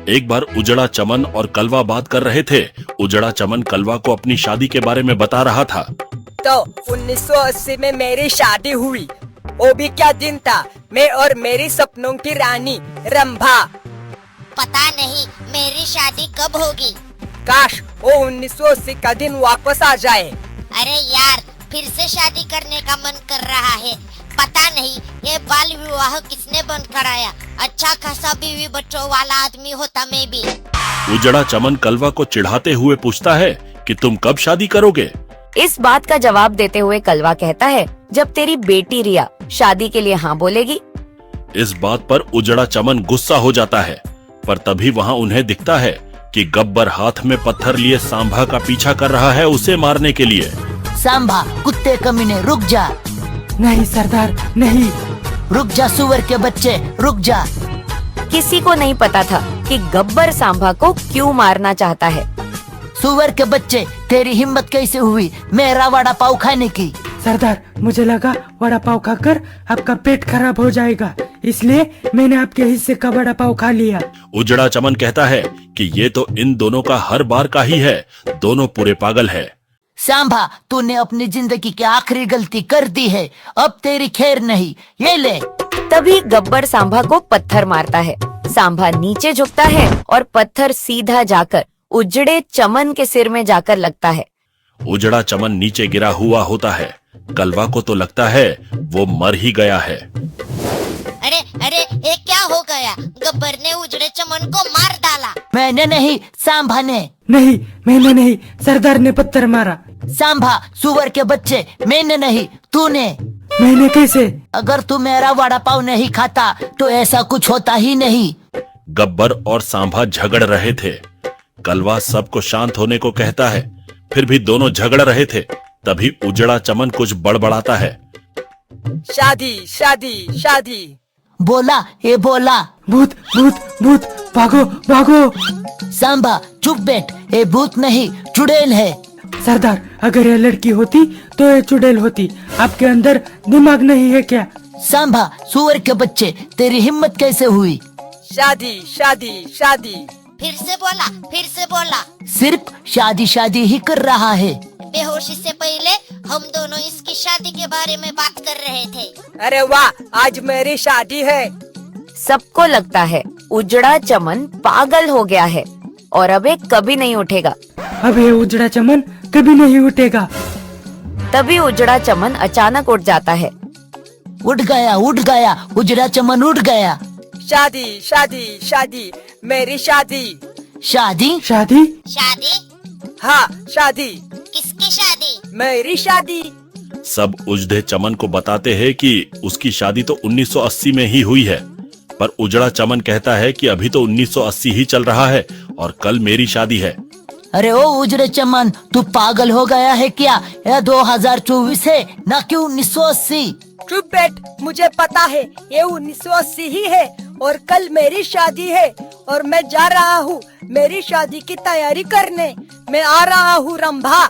एक बार उजड़ा चमन और कलवा बात कर रहे थे। उजड़ा चमन कलवा को अपनी शादी के बारे में बता रहा था। तो 1980 में मेरी शादी हुई। वो भी क्या दिन था, मैं और मेरी सपनों की रानी रंभा। पता नहीं मेरी शादी कब होगी। काश वो 1980 का दिन वापस आ जाए। अरे यार, फिर से शादी करने का मन कर रहा है। पता नहीं ये बाल विवाह किसने बंद कराया। अच्छा खासा बीवी बच्चों वाला आदमी होता मैं भी। उजड़ा चमन कलवा को चिढ़ाते हुए पूछता है कि तुम कब शादी करोगे। इस बात का जवाब देते हुए कलवा कहता है, जब तेरी बेटी रिया शादी के लिए हाँ बोलेगी। इस बात पर उजड़ा चमन गुस्सा हो जाता है, पर तभी वहाँ उन्हें दिखता है कि गब्बर हाथ में पत्थर लिए सांभा का पीछा कर रहा है उसे मारने के लिए। सांभा, कुत्ते कमीने, रुक जा। नहीं सरदार, नहीं। रुक जा सुअर के बच्चे, रुक जा। किसी को नहीं पता था कि गब्बर सांभा को क्यों मारना चाहता है। सुअर के बच्चे, तेरी हिम्मत कैसे हुई मेरा वड़ा पाव खाने की। सरदार, मुझे लगा वड़ा पाव खाकर आपका पेट खराब हो जाएगा, इसलिए मैंने आपके हिस्से का वड़ा पाव खा लिया। उजड़ा चमन कहता है कि ये तो इन दोनों का हर बार का ही है, दोनों पूरे पागल है। सांभा, तूने अपनी जिंदगी की आखिरी गलती कर दी है, अब तेरी खैर नहीं, ये ले। तभी गब्बर सांभा को पत्थर मारता है। सांभा नीचे झुकता है और पत्थर सीधा जाकर उजड़े चमन के सिर में जाकर लगता है। उजड़ा चमन नीचे गिरा हुआ होता है। कलवा को तो लगता है वो मर ही गया है। अरे अरे, ये क्या हो गया? गब्बर ने उजड़े चमन को मार डाला। मैंने नहीं, सांभा ने। नहीं, मैंने नहीं, सरदार ने पत्थर मारा। सांभा, सुअर के बच्चे, मैंने नहीं, तूने। मैंने कैसे? अगर तू मेरा वड़ा पाव नहीं खाता तो ऐसा कुछ होता ही नहीं। गब्बर और सांभा झगड़ रहे थे। कलवा सबको शांत होने को कहता है, फिर भी दोनों झगड़ रहे थे। तभी उजड़ा चमन कुछ बड़बड़ाता है। शादी शादी शादी। बोला, ये बोला। भूत भूत भूत, भागो भागो। सांभा, चुप बैठ, ये भूत नहीं चुड़ैल है। सरदार, अगर ये लड़की होती तो ये चुड़ैल होती। आपके अंदर दिमाग नहीं है क्या? सांभा, सुअर के बच्चे, तेरी हिम्मत कैसे हुई? शादी शादी शादी। फिर से बोला, फिर से बोला। सिर्फ शादी शादी ही कर रहा है। बेहोशी से पहले हम दोनों इसकी शादी के बारे में बात कर रहे थे। अरे वाह, आज मेरी शादी है। सबको लगता है उजड़ा चमन पागल हो गया है और अब ये कभी नहीं उठेगा। अब ये उजड़ा चमन कभी नहीं उठेगा। तभी उजड़ा चमन अचानक उठ जाता है। उठ गया, उठ गया, उजड़ा चमन उठ गया। शादी शादी शादी, मेरी शादी। शादी? शादी? शादी? हाँ, शादी। किसकी शादी? मेरी शादी। सब उजड़े चमन को बताते हैं कि उसकी शादी तो 1980 में ही हुई है, पर उजड़ा चमन कहता है कि अभी तो 1980 ही चल रहा है और कल मेरी शादी है। अरे ओ उजड़े चमन, तू पागल हो गया है क्या? यह 2024 है, न कि 1980। चुप बैठ, मुझे पता है ये 1980 ही है और कल मेरी शादी है और मैं जा रहा हूँ मेरी शादी की तैयारी करने। मैं आ रहा हूँ रंभा।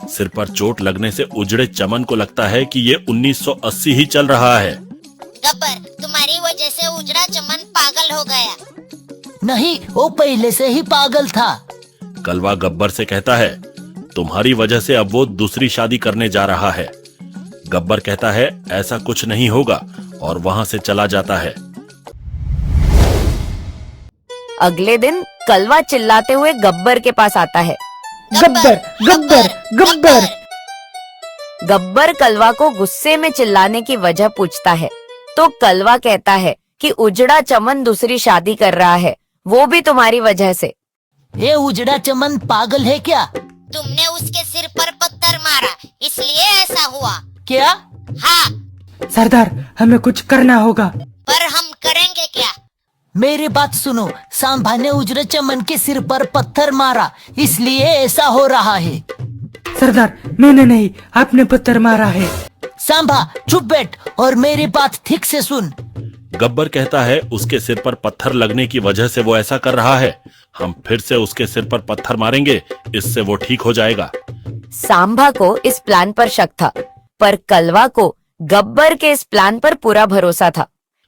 सिर पर चोट लगने से उजड़े चमन को लगता है कि ये 1980 ही चल रहा है। गब्बर, तुम्हारी वजह से उजड़ा चमन पागल हो गया। नहीं, वो पहले से ही पागल था। कलवा गब्बर से कहता है, तुम्हारी वजह से अब वो दूसरी शादी करने जा रहा है। गब्बर कहता है ऐसा कुछ नहीं होगा और वहाँ से चला जाता है। अगले दिन कलवा चिल्लाते हुए गब्बर के पास आता है। गब्बर गब्बर गब्बर। गब्बर कलवा को गुस्से में चिल्लाने की वजह पूछता है तो कलवा कहता है कि उजड़ा चमन दूसरी शादी कर रहा है, वो भी तुम्हारी वजह से। ये उजड़ा चमन पागल है क्या? तुमने उसके सिर पर पत्थर मारा, इसलिए ऐसा हुआ। क्या? हाँ। सरदार, हमें कुछ करना होगा। पर हम करेंगे क्या? मेरी बात सुनो, सांभा ने उजड़े चमन के सिर पर पत्थर मारा, इसलिए ऐसा हो रहा है। सरदार, मैंने नहीं, आपने पत्थर मारा है। सांभा, चुप बैठ और मेरी बात ठीक से सुन। गब्बर कहता है उसके सिर पर पत्थर लगने की वजह से वो ऐसा कर रहा है। हम फिर से उसके सिर पर पत्थर मारेंगे, इससे वो ठीक हो जाएगा। सांभा को इस प्लान पर शक था, पर कलवा को गब्बर के इस प्लान पर पूरा भरोसा था।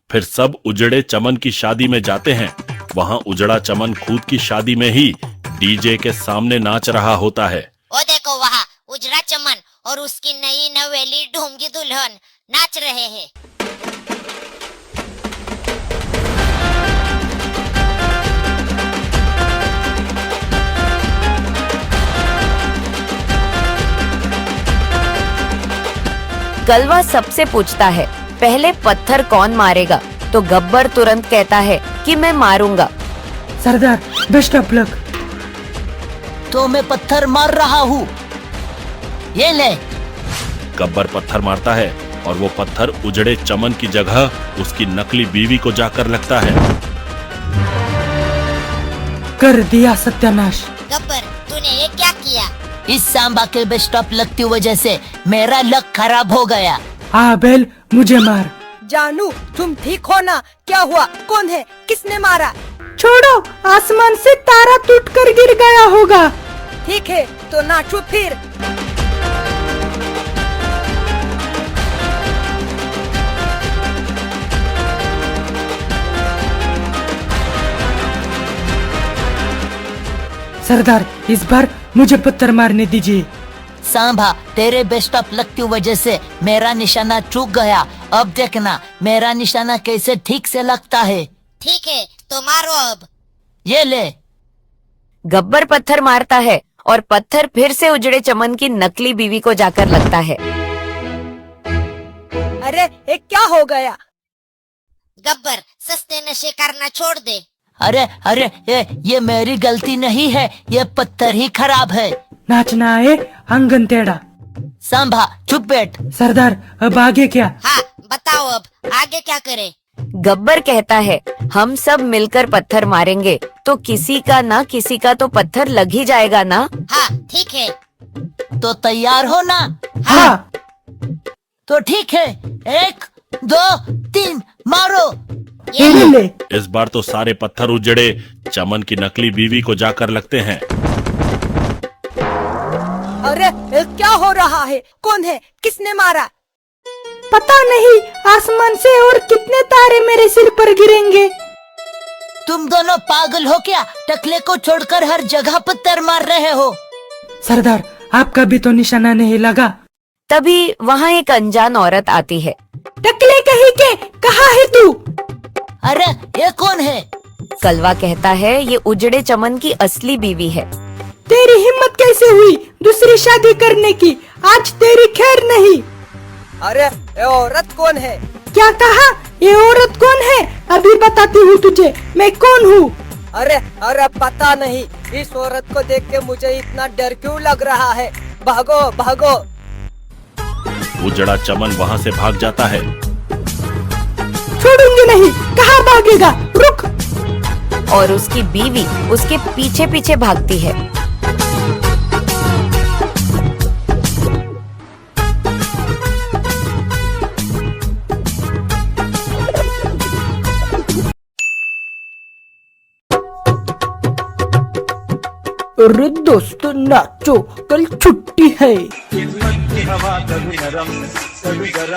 फिर सब उजड़े चमन की शादी में जाते हैं वहाँ उजड़ा चमन खुद की शादी में ही डीजे के सामने नाच रहा होता है। वो देखो वहाँ उजड़ा चमन और उसकी नई नवेली ढोंगी दुल्हन नाच रहे हैं। कलवा सबसे पूछता है, पहले पत्थर कौन मारेगा? तो गब्बर तुरंत कहता है कि मैं मारूंगा। सरदार बेस्ट ऑफ लक। तो मैं पत्थर मार रहा हूँ, ये ले। गब्बर पत्थर मारता है और वो पत्थर उजड़े चमन की जगह उसकी नकली बीवी को जाकर लगता है। कर दिया सत्यानाश। गब्बर तूने ये क्या किया? इस सांबा के बेस्ट ऑफ लक की वजह से मेरा लक खराब हो गया। हाँ बेल मुझे मार। जानू तुम ठीक हो ना? क्या हुआ? कौन है? किसने मारा? छोड़ो, आसमान से तारा टूटकर गिर गया होगा। ठीक है तो नाचो फिर। सरदार इस बार मुझे पत्थर मारने दीजिए। सांभा तेरे बेस्ट ऑफ लक की वजह से मेरा निशाना चूक गया। अब देखना मेरा निशाना कैसे ठीक से लगता है। ठीक है तो मारो अब। ये ले। गब्बर पत्थर मारता है और पत्थर फिर से उजड़े चमन की नकली बीवी को जाकर लगता है। अरे ये क्या हो गया? गब्बर सस्ते नशे करना छोड़ दे। अरे अरे ये मेरी गलती नहीं है, ये पत्थर ही खराब है। नाचना है अंगन टेढ़ा। सांभा चुप बैठ। सरदार अब आगे क्या? हाँ बताओ अब आगे क्या करे? गब्बर कहता है, हम सब मिलकर पत्थर मारेंगे तो किसी का ना किसी का तो पत्थर लग ही जाएगा ना। हाँ ठीक है। तो तैयार हो ना? हाँ। तो ठीक है, 1 2 3 मारो। ये ले। इस बार तो सारे पत्थर उजड़े चमन की नकली बीवी को जाकर लगते हैं। अरे ये क्या हो रहा है? कौन है? किसने मारा? पता नहीं, आसमान से और कितने तारे मेरे सिर पर गिरेंगे। तुम दोनों पागल हो क्या? टकले को छोड़कर हर जगह पत्थर मार रहे हो। सरदार आपका भी तो निशाना नहीं लगा। तभी वहाँ एक अनजान औरत आती है। टकले कहीं के, कहाँ है तू? अरे ये कौन है? कलवा कहता है, ये उजड़े चमन की असली बीवी है। तेरी हिम्मत कैसे हुई दूसरी शादी करने की? आज तेरी खैर नहीं। अरे ये औरत कौन है? क्या कहा? ये औरत कौन है? अभी बताती हूँ तुझे मैं कौन हूँ। अरे अरे पता नहीं, इस औरत को देख के मुझे इतना डर क्यों लग रहा है? भागो भागो। उजड़ा चमन वहाँ से भाग जाता है। छोड़ूंगी नहीं। कहाँ भागेगा? रुक। और उसकी बीवी उसके पीछे पीछे भागती है। अरे दोस्तों नाचो, कल छुट्टी है।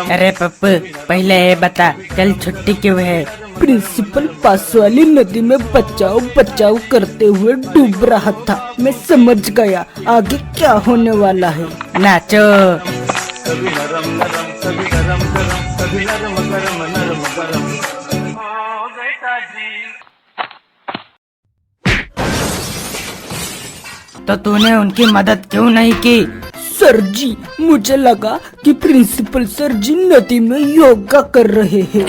अरे पप्पू पहले ये बता, कल छुट्टी क्यों है? प्रिंसिपल पास वाली नदी में बचाओ बचाओ करते हुए डूब रहा था। मैं समझ गया आगे क्या होने वाला है। नाचो। तो तूने उनकी मदद क्यों नहीं की? सर जी मुझे लगा कि प्रिंसिपल सर जी नदी में योगा कर रहे हैं।